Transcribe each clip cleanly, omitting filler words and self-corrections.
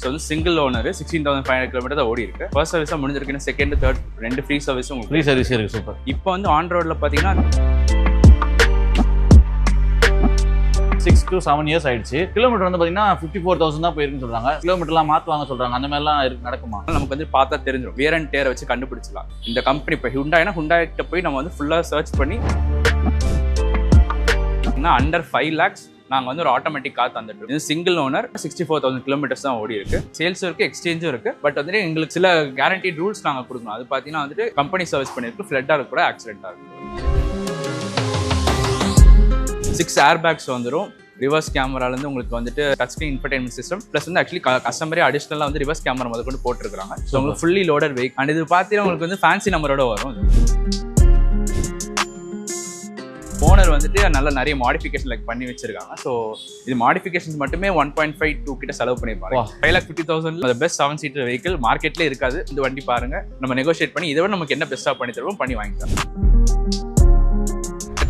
So வந்து single owner 16,500 kilometre தான் ஓடி இருக்கு. ஃபர்ஸ்ட் சர்வீஸாக முடிஞ்சிருக்கு, செகண்ட் தேர்ட் ரெண்டு ஃப்ரீ சர்வீஸும் உங்களுக்கு ஃப்ரீ சர்வீஸ் இருக்கு. சூப்பர். இப்போ வந்து ஆன் ரோட்ல பார்த்தீங்கன்னா 6 to 7 years ஆயிடுச்சு. கிலோமீட்டர் வந்து பார்த்தீங்கன்னா 54,000 தான் போயிருக்குன்னு சொல்றாங்க. கிலோமீட்டர்லாம் மாற்றுவாங்க சொல்றாங்க, அந்த மாதிரிலாம் நடக்குமா? நமக்கு வந்து பார்த்தா தெரிஞ்சிடும், வியர் அண்ட் டேரை வச்சு கண்டுபிடிச்சலாம். இந்த கம்பெனி இப்போ ஹுண்டாய்னா ஹுண்டாய்கிட்ட போய் நம்ம வந்து ஃபுல்லாக சர்ச் பண்ணி அண்டர் 5 lakhs நாங்கள் வந்து ஒரு ஆட்டோமேட்டிக் கார் தந்துட்டு. இது சிங்கிள் ஓனர் 64,000 கிலோமீட்டர்ஸ் தான் ஓடி இருக்கு. சேல்ஸும் இருக்கு, எக்ஸ்சேஞ்சும் இருக்கு. பட் வந்துட்டு எங்களுக்கு சில கேரண்டி ரூல்ஸ் நாங்கள் கொடுக்கணும். அது பார்த்தீங்கன்னா வந்துட்டு கம்பெனி சர்வீஸ் பண்ணிருக்கு, ஃப்ளட்டாக இருக்க கூட ஆக்சிடென்ட்டாக இருக்கு. 6 ஏர் பேக்ஸ் வந்துடும். ரிவர்ஸ் கேமராலேருந்து உங்களுக்கு வந்துட்டு touch screen infotainment system plus வந்து ஆக்சுவலி கஸ்டமரே அடிஷனலாக வந்து ரிவர்ஸ் கேமரா முதல் கொண்டு போட்டுருக்காங்க. ஸோ உங்களுக்கு ஃபுல்லி லோடட் வெஹிக். அண்ட் இது பார்த்தீங்கன்னா உங்களுக்கு வந்து ஃபேன்சி நம்பரோட வரும். ஓனர் வந்துட்டு நல்லா நிறைய மாடிஃபிகேஷன் லைக் பண்ணி வச்சிருக்காங்க. ஸோ இது மாடிஃபிகேஷன்ஸ் மட்டுமே 1.52 கிட்ட செலவு பண்ணிருப்பாங்க. 5,50,000 பெஸ்ட் 7 seater வெஹிக்கிள் மார்க்கெட்லேயே இருக்காது. இந்த வண்டி பாருங்க, நம்ம நெகோஷியேட் பண்ணி இதை விட நமக்கு என்ன பெஸ்ட்டாக பண்ணி தருவோம் பண்ணி வாங்கிக்கலாம்.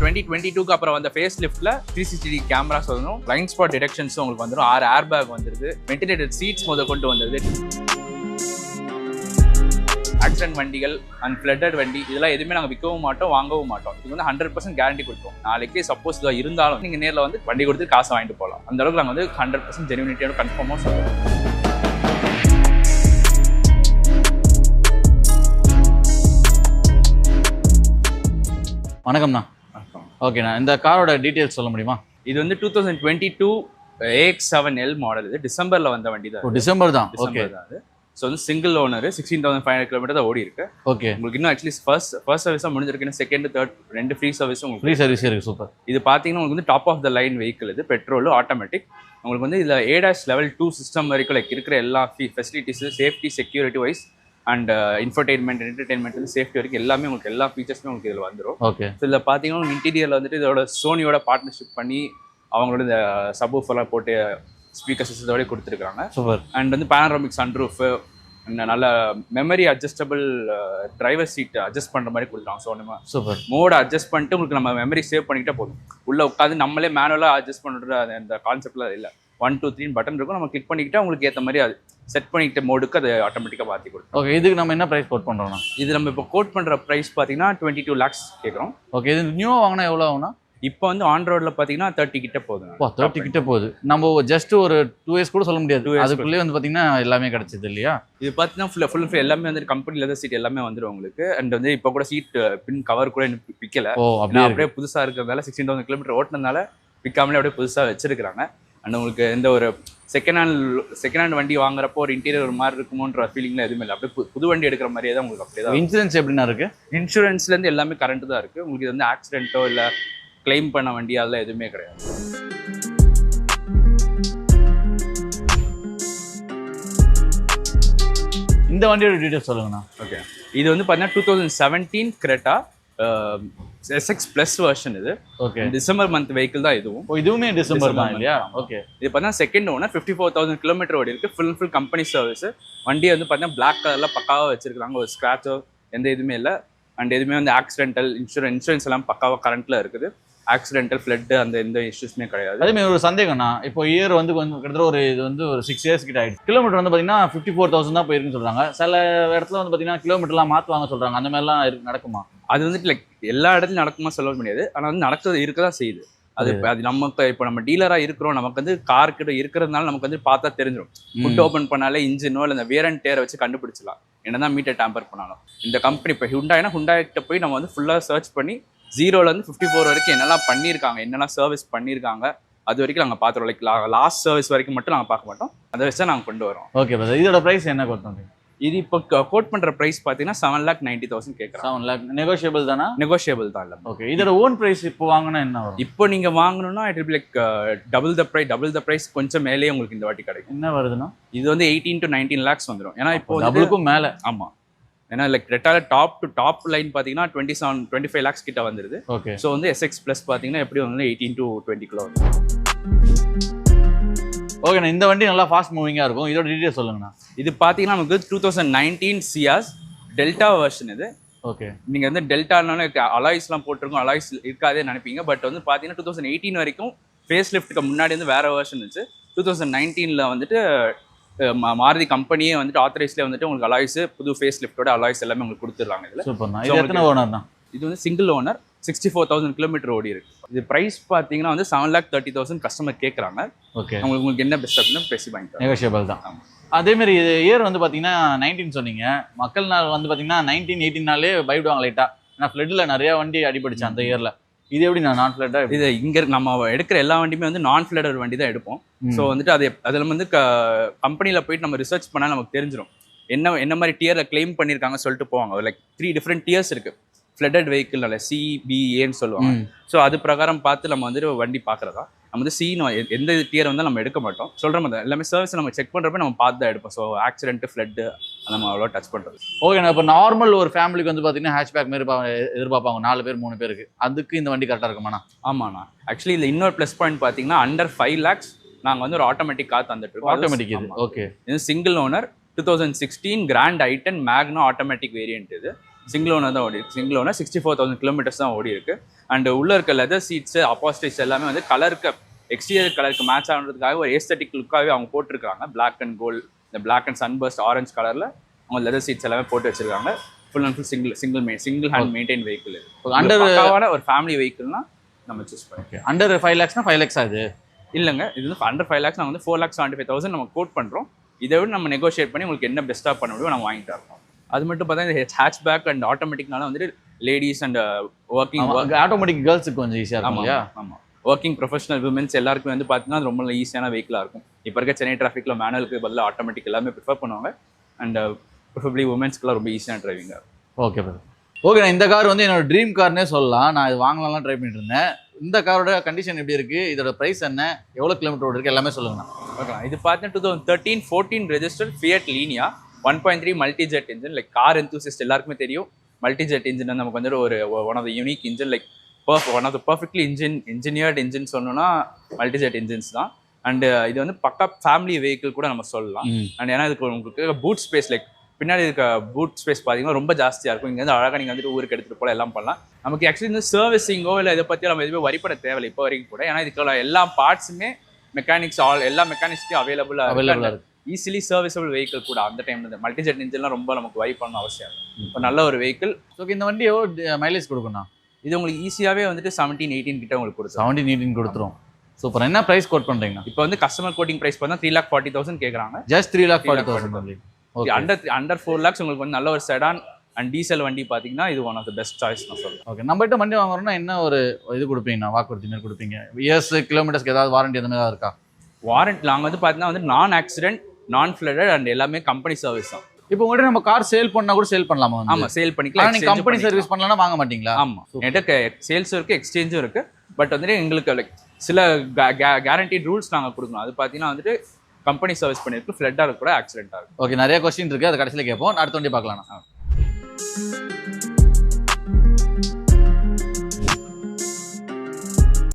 2022 அப்புறம் வந்த ஃபேஸ் லிஃப்ட்ல 360 கேமராஸ் வரும், பிளைண்ட் ஸ்பாட் டிடெக்ஷன்ஸ் உங்களுக்கு வந்துடும், 6 ஏர் பேக் வந்துருது, வென்டிலேட்டட் சீட்ஸ் முதல் கொண்டு வந்தது. ஆக்சிடென்ட் வண்டிகள் அண்ட் ஃப்ளட்டட் வண்டி இதெல்லாம் எதுவுமே நாங்கள் விற்கவும் மாட்டோம், வாங்கவும் மாட்டோம். இது வந்து 100% கேரண்டி கொடுப்போம். நாளைக்கு சப்போஸ் இதாக இருந்தாலும் நீங்கள் நேரில் வந்து வண்டி கொடுத்து காசை வாங்கிட்டு போகலாம். அந்த அளவுக்கு நாங்கள் வந்து 100% ஜெனுவினிட்டியோட கன்ஃபார்மாக சொல்லுவோம். வணக்கம்ண்ணா. ஓகேண்ணா, இந்த காரோட டீட்டெயில்ஸ் சொல்ல முடியுமா? இது வந்து 2022 AX7L மாடல். இது டிசம்பர்ல வந்த வண்டி தான். டிசம்பர் தான். ஓகே. ஸோ வந்து சிங்கிள் ஓனர் 16,500 கிலோமீட்டர் தான் ஓடி இருக்கு. ஓகே. உங்களுக்கு இன்னும் ஆக்சுவலி ஃபர்ஸ்ட் சர்வீஸாக முடிஞ்சிருக்கு, செகண்ட் தேர்ட் ரெண்டு ஃப்ரீ சர்வீஸும் உங்களுக்கு ஃப்ரீ சர்வீஸ் இருக்கு. சூப்பர். இது பார்த்தீங்கன்னா உங்களுக்கு வந்து top of the line vehicle. இது பெட்ரோல் ஆட்டோமேட்டிக். உங்களுக்கு வந்து இதில் ADAS level 2 சிஸ்டம் வரைக்கும் லைக் இருக்கிற எல்லா facilities, safety security wise and infotainment entertainment வந்து சேஃப்டி வரைக்கும் எல்லாமே உங்களுக்கு எல்லா ஃபீச்சர்ஸுமே உங்களுக்கு இதில் வந்துடும். ஓகே. ஸோ இதில் பார்த்தீங்கன்னா இன்டீரியரில் வந்துட்டு இதோட சோனியோட பார்ட்னர்ஷிப் பண்ணி அவங்களோட இந்த சப்வூஃபர்லாம் போட்டு ஸ்பீக்கர் சிஸ்டத்தோடய கொடுத்துருக்காங்க. சூப்பர். அண்ட் வந்து பேனராமிக் சன்ரூஃப், நல்ல memory adjustable driver seat adjust பண்ணுற மாதிரி கொடுத்துருக்காங்க. ஸோ நம்ம சூப்பர் மோட அட்ஜஸ்ட் பண்ணிட்டு உங்களுக்கு நம்ம மெமரி சேவ் பண்ணிக்கிட்டே போதும். உள்ளே உட்காந்து நம்மளே மேனுவலாக அட்ஜஸ்ட் பண்ணுற அந்த கான்செப்ட்லாம் இல்லை. 1 2 3 பட்டன் இருக்கும், நம்ம கிளிக் பண்ணிக்கிட்டே உங்களுக்கு ஏற்ற மாதிரி அது செட் பண்ணிக்கிட்ட மோடுக்கு அது ஆட்டோமேட்டிக்காக மாற்றி கொடுக்கும். ஓகே. இதுக்கு நம்ம என்ன ப்ரைஸ் கோட் பண்ணுறோம்னா? இது நம்ம இப்போ கோட் பண்ணுற ப்ரைஸ் பார்த்தீங்கன்னா 22 lakhs கேட்குறோம். ஓகே. இது நியூவாக வாங்கினா எவ்வளோ ஆகும்னா? இப்போ வந்து ஆன் ரோடில் பார்த்தீங்கன்னா 30 கிட்ட போகுது. 30 கிட்ட போகுது. நம்ம ஜஸ்ட் ஒரு 2 years கூட சொல்ல முடியாது. அதுக்குள்ளேயே வந்து பார்த்தீங்கன்னா எல்லாமே கிடச்சிது இல்லையா? இது பார்த்தீங்கன்னா ஃபுல் எல்லாமே வந்து கம்பெனி லெதர் சீட் எல்லாமே வந்துடும் உங்களுக்கு. அண்ட் வந்து இப்போ கூட சீட் பின் கவர் கூட இன்னும் விற்கல. அப்படியே புதுசாக இருக்கிறதால 16,000 கிலோமீட்டர் ஓட்டினதுனால விற்காமலே அப்படியே புதுசாக வச்சிருக்கிறாங்க. அண்ட் உங்களுக்கு எந்த ஒரு செகண்ட் ஹேண்ட் வண்டி வாங்குறப்போ ஒரு இன்டீரியர் ஒரு மாதிரி இருக்குமோன்ற ஃபீலிங்லாம் எதுவுமே இல்லை. அப்படியே புது வண்டி எடுக்கிற மாதிரியே தான் உங்களுக்கு. அப்படியே தான். இன்சூரன்ஸ் எப்படின்னா இருக்கு? இன்சூரன்ஸ்லேருந்து எல்லாமே கரண்ட் தான் இருக்குது உங்களுக்கு. இது வந்து ஆக்சிடென்ட்டோ இல்லை கிளைம் பண்ண வண்டி அதெல்லாம் எதுவுமே கிடையாது. இந்த வண்டியோட டீட்டெயில்ஸ் சொல்லுங்கண்ணா. ஓகே. இது வந்து பார்த்தீங்கன்னா 2017 கிரெட்டா SX Plus வெர்ஷன். இது ஓகே. டிசம்பர் மந்த் வெஹிக்கிள் தான் இதுவும். இதுவுமே டிசம்பர் தான் இல்லையா? ஓகே. இது பார்த்தீங்கன்னா செகண்ட் ஓனர் 54,000 கிலோமீட்டர் ஓடி இருக்கு. Full company service. வண்டியை வந்து பார்த்தீங்கன்னா பிளாக் கலரில் பக்காவாக வச்சிருக்காங்க. ஒரு ஸ்க்ராச்சோ எந்த இதுவுமே இல்லை. அண்ட் எதுவுமே வந்து ஆக்சிடென்டல் இன்சூரன்ஸ் எல்லாம் பக்காவாக கரண்ட்டில் இருக்குது. ஆக்சிடென்டல் ஃப்ளட் அந்த எந்த இஷ்யூஸ்மே கிடையாது. அதேமாதிரி ஒரு சந்தேகம்ண்ணா, இப்போ இயர் வந்து கொஞ்சம் கிட்டத்தட்ட ஒரு இது வந்து ஒரு 6 years கிட்ட ஆயிடுச்சு. கிலோமீட்டர் வந்து பார்த்தீங்கன்னா 54,000 தான் போயிருக்குன்னு சொல்கிறாங்க. சில இடத்துல வந்து பார்த்தீங்கன்னா கிலோமீட்டர்லாம் மாற்றுவாங்க சொல்கிறாங்க, அந்த மாதிரிலாம் நடக்குமா? அது வந்துட்டு லைக் எல்லா இடத்துலையும் நடக்குமா சொல்ல முடியாது. ஆனால் வந்து நடக்கிறது இருக்க தான் செய்யுது. அது நமக்கு இப்போ நம்ம டீலராக இருக்கிறோம், நமக்கு வந்து கார் கிட்ட இருக்கிறதுனால நமக்கு வந்து பார்த்தா தெரிஞ்சிடும். ஃபுட் ஓப்பன் பண்ணாலே இன்ஜினோ இல்லை இந்த வியர் அண்ட் டேரை வச்சு கண்டுபிடிச்சலாம் என்னதான் மீட்டர் டேம்பர் பண்ணாலும். இந்த கம்பெனி இப்போ ஹுண்டாய்னா ஹுண்டாய்கிட்ட போய் நம்ம வந்து ஃபுல்லாக சர்ச் பண்ணி 0லேருந்து 54 வரைக்கும் என்னெல்லாம் பண்ணியிருக்காங்க, என்னெல்லாம் சர்வீஸ் பண்ணியிருக்காங்க அது வரைக்கும் நாங்கள் பார்த்துருவோம். லைக் லாஸ்ட் சர்வீஸ் வரைக்கும் மட்டும் நாங்கள் பார்க்க மாட்டோம், அதை வச்சு தான் நாங்கள் கொண்டு வரோம். Okay brother. இதோட ப்ரைஸ் என்ன கோட் பண்ணுறீங்க? இது இப்போ கோட் பண்ணுற ப்ரைஸ் பார்த்தீங்கன்னா 7,90,000 கேட்குறோம். 7 lakh நெகோஷியபிள் தானா? நெகோஷியபிள் தான். இல்லை. ஓகே. இதோட ஓன் ப்ரைஸ் இப்போ வாங்கினா என்ன வரும்? இப்போ நீங்கள் வாங்கணும்னா it will like double the price கொஞ்சம் மேலேயே உங்களுக்கு இந்த வாட்டி கிடைக்கும். என்ன வருதுன்னா இது வந்து 18 to 19 lakhs வந்துடும். ஏன்னா இப்போ டபுளுக்கும் மேலே. ஆமாம். ஏன்னா லைக் ரெட்டால டாப் டு டாப் லைன் பார்த்தீங்கன்னா 25 lakhs கிட்ட வந்துருது. ஓகே. ஸோ வந்து SX Plus பார்த்தீங்கன்னா எப்படி வந்து 18 to 20 கிலோ. ஓகேண்ணா. இந்த வண்டி நல்லா ஃபாஸ்ட் மூவிங்காக இருக்கும். இதோட டீட்டெயில் சொல்லுங்கண்ணா. இது பார்த்தீங்கன்னா நமக்கு 2019 Ciaz டெல்டா வெர்ஷன். இது ஓகே. நீங்கள் வந்து டெல்டானால அலாய்ஸ்லாம் போட்டிருக்கோம், அலாய்ஸ் இருக்காதே நினைப்பீங்க. பட் வந்து பார்த்தீங்கன்னா 2018 வரைக்கும் ஃபேஸ் லிஃப்ட்டுக்கு முன்னாடி வந்து வேறு வெர்ஷன் இருந்துச்சு. 2019 வந்துட்டு மாருதி கம்பெனியே வந்துட்டு ஆத்தரைஸ்லேயே வந்துட்டு உங்களுக்கு அலாய்ஸ் புது ஃபேஸ் லிஃப்டோட அலாய்ஸ் எல்லாமே உங்களுக்கு கொடுத்துட்றாங்க இதில். சூப்பர்ண்ணா. இது எத்தனை ஓனர் தான்? இது வந்து சிங்கிள் ஓனர் 64,000 கிலோமீட்டர் ஓடி இருக்கு. இது பிரைஸ் பார்த்தீங்கன்னா வந்து 7,30,000 கஸ்டமர் கேட்குறாங்க. ஓகே, உங்களுக்கு என்ன பெஸ்ட் அப்படின்னு பேசி வாங்கிக்கலாம். நெகோஷியபிள் தான். அதேமாரி இது இயர் வந்து பார்த்தீங்கன்னா 19 சொன்னீங்க. மக்கள் நாள் வந்து பார்த்தீங்கன்னா 19-18 நாளே பயப்படுவாங்க லைட்டாக. ஏன்னா ஃப்ளட்டில் நிறைய வண்டி அடிபடிச்சு அந்த இயரில். இது எப்படி நான் நான் ஃப்ளட்டாக இது இங்கே நம்ம எடுக்கிற எல்லா வண்டியுமே வந்து நான் ஃப்ளட்டர் வண்டி தான் எடுப்போம். ஸோ வந்துட்டு அதில் வந்து கம்பெனியில் போயிட்டு நம்ம ரிசர்ச் பண்ணால் நமக்கு தெரிஞ்சிடும் என்ன மாதிரி டியரில் கிளைம் பண்ணியிருக்காங்க சொல்லிட்டு போவாங்க. லைக் 3 டிஃப்ரெண்ட் டியர்ஸ் இருக்குது ஃப்ளட்டட் வெஹிக்கிள்னால CBAன்னு சொல்லுவாங்க. ஸோ அது பிரகாரம் பார்த்து நம்ம வந்துட்டு வண்டி பார்க்குறதா. நம்ம வந்து எந்த டியர் வந்து நம்ம எடுக்க மாட்டோம். சொல்கிற மாதிரி எல்லாமே சர்வீஸ் நம்ம செக் பண்ணுறப்ப நம்ம பார்த்து தான் எடுப்போம். ஸோ ஆக்சிடென்ட் ஃப்ளட்டு நம்ம அவ்வளோ டச் பண்ணுறது. ஓகே, இப்போ நார்மல் ஒரு ஃபேமிலிக்கு வந்து பார்த்தீங்கன்னா ஹேட்ச்பேக் மாரி எதிர்பார்ப்பாங்க 4 பேர் 3 பேருக்கு. அதுக்கு இந்த வண்டி கரெக்டாக இருக்குமாண்ணா? ஆமாண்ணா. ஆக்சுவலி இதில் இன்னொரு ப்ளஸ் பாயிண்ட் பார்த்தீங்கன்னா அண்டர் 5 lakhs நாங்கள் வந்து ஒரு ஆட்டோமேட்டிக் கார் தந்துட்டு இருக்கோம். ஆட்டோமேட்டிக் இது. ஓகே, இது single owner 2016 grand i10 Magna automatic variant. இது சிங்கிள் ஓனர் தான் ஓடி இருக்கு. சிங்கிள் ஓனர் 64,000 கிலோமீட்டர்ஸ் தான் ஓடி இருக்கு. அண்ட் உள்ள இருக்க லெதர் சீட்ஸ் அப்பாஸ்டிக்ஸ் எல்லாமே வந்து கலருக்கு எக்ஸ்டீரியர் கலருக்கு மேட்ச் ஆகுறதுக்காக ஒரு ஏஸ்தட்டிக் லுக்காகவே அவங்க போட்டிருக்காங்க. பிளாக் அண்ட் கோல்டு, இந்த பிளாக் அண்ட் சன்பர்ஸ்ட் ஆரஞ்சு கலரில் அவங்க லெதர் சீட்ஸ் எல்லாமே போட்டு வச்சிருக்காங்க. Full and full single hand maintain vehicle. Under ஒரு ஃபேமிலி வெஹிக்கிள்னா நம்ம சூஸ் பண்ணிக்கலாம். அண்டர் 5 lakhsனா 5 lakhs ஆகுது இல்லைங்க. இது வந்து அண்டர் 5 lakhs நாங்கள் வந்து 4,75,000 நம்ம கோட் பண்ணுறோம். இதை விட நம்ம நெகோஷியேட் பண்ணி உங்களுக்கு என்ன பெஸ்ட்டாக பண்ண முடியும் நம்ம வாங்கிட்டு இருக்கோம். அது மட்டும் பார்த்தா இந்த ஹேட்ச்பேக் அண்ட் ஆட்டோமேட்டிக்னால வந்துட்டு லேடிஸ் அண்ட் ஆட்டோமேட்டிக் கேர்ள்ஸுக்கு கொஞ்சம் ஈஸியாக இருக்கும் இல்லையா? ஆமாம், ஒர்க்கிங் ப்ரொஃபஷனல் விமென்ஸ் எல்லாருக்குமே வந்து பார்த்தீங்கன்னா ரொம்ப ஈஸியான வெஹிக்கிளாக இருக்கும். இப்போ இருக்க சென்னை டிராஃபிக்கில் மேனுவலுக்கு பதிலாக ஆட்டோமேட்டிக் எல்லாமே ப்ரிஃபர் பண்ணுவாங்க. அண்ட் ப்ரிஃபர்பிளி உமன்ஸ்க்குலாம் ரொம்ப ஈஸியான டிரைவிங்காக இருக்கும். Okay brother. ஓகே, இந்த கார் வந்து என்னோட ட்ரீம் கார்னே சொல்லலாம். நான் இது வாங்கலாம் ட்ரை பண்ணிட்டு இருந்தேன். இந்த காரோட கண்டிஷன் எப்படி இருக்குது, இதோட ப்ரைஸ் என்ன, எவ்வளோ கிலோமீட்டர் ஓடி இருக்குது எல்லாமே சொல்லுங்கண்ணா. ஓகே, இது பார்த்தீங்கன்னா 2013-14 registered Fiat Linea 1.3 Multijet engine. Like car enthusiast எல்லாருக்குமே தெரியும் மல்டிஜெட் இன்ஜின் நமக்கு வந்து ஒரு one of the unique engine. Like one of the perfectly engineered engine சொன்னோன்னா மல்டிஜெட் இன்ஜின்ஸ் தான். அண்ட் இது வந்து பக்கா ஃபேமிலி வெஹிக்கிள் கூட நம்ம சொல்லலாம். அண்ட் ஏன்னா இதுக்கு உங்களுக்கு பூட் ஸ்பேஸ், லைக் பின்னாடி இருக்க பூட் ஸ்பேஸ் பார்த்தீங்கன்னா ரொம்ப ஜாஸ்தியாக இருக்கும். இங்கே வந்து அழகாக நீங்கள் வந்துட்டு ஊருக்கு எடுத்துகிட்டு போல எல்லாம் பண்ணலாம். நமக்கு ஆக்சுவலி இந்த சர்வீஸிங்கோ இல்லை இதை பற்றி நம்ம எதுவுமே வரி பண்ண தேவையில்லை இப்போ வரைக்கும் கூட. ஏன்னா இதுக்குள்ள எல்லா பார்ட்ஸுமே மெக்கானிக்ஸ் எல்லா மெக்கானிக்ஸ்க்கும் அவைலபிளாக இருக்குது. ஈஸிலி சர்வீசபிள் வெஹிக்கிள் கூட. அந்த டைம்ல மல்டிஜெட் இன்ஜின்லாம் ரொம்ப நமக்கு வரி பண்ண அவசியம் இல்லை. இப்போ நல்ல ஒரு வெஹிக்கிள். ஓகே, இந்த வண்டி எவ்வளோ மைலேஜ் கொடுக்கணும்? இது உங்களுக்கு ஈஸியாகவே வந்துட்டு 17-18 கிட்ட உங்களுக்கு கொடுக்கும். 17-18 கொடுத்துரும். சூப்பர். என்ன ப்ரைஸ் கோட் பண்ணுறீங்கன்னா? இப்போ வந்து கஸ்டமர் கோட்டிங் ப்ரைஸ் பார்த்தா 3,40,000 கேட்குறாங்க. ஜஸ்ட் 3,40,000. அண்டர் 4 lakhs உங்களுக்கு வந்து நல்ல ஒரு செடான் அண்ட் டீசல் வண்டி பார்த்தீங்கன்னா இது one of the best choice நான் சொல்லுவேன். ஓகே, நம்மகிட்ட வண்டி வாங்குறோம்னா என்ன ஒரு இது கொடுப்பீங்கண்ணா, வாக்குறுதி மாதிரி கொடுப்பீங்க? இயர்ஸ் கிலோமீட்டர்ஸ்க்கு ஏதாவது வாரண்டி அந்த மாதிரி இருக்கா? வாரண்டி நாங்கள் வந்து பார்த்தீங்கன்னா வந்து நான் ஆக்சிடென்ட், நான் ஃப்ளட்டட் அண்ட் எல்லாமே கம்பெனி சர்வீஸ் தான். இப்போ உங்கள்கிட்ட நம்ம கார் சேல் பண்ணா கூட சேல் பண்ணலாமா? ஆமாம், சேல் பண்ணிக்கலாம். நீங்கள் கம்பெனி சர்வீஸ் பண்ணலன்னா வாங்க மாட்டீங்களா? ஆமாம், என்கிட்ட சேல்ஸும் இருக்குது, எக்ஸ்சேஞ்சும் இருக்குது. பட் வந்துட்டு எங்களுக்கு லைக் சில கேரண்டீட் ரூல்ஸ் நாங்கள் கொடுக்கணும். அது பார்த்தீங்கன்னா வந்துட்டு கம்பெனி சர்வீஸ் பண்ணியிருக்கு, ஃப்ளட்டாக கூட ஆக்சிடென்ட்டாக இருக்கும். ஓகே, நிறைய கொஸ்டின் இருக்குது, அது கடைசியில் கேட்போம். அடுத்த வண்டி பார்க்கலாம்.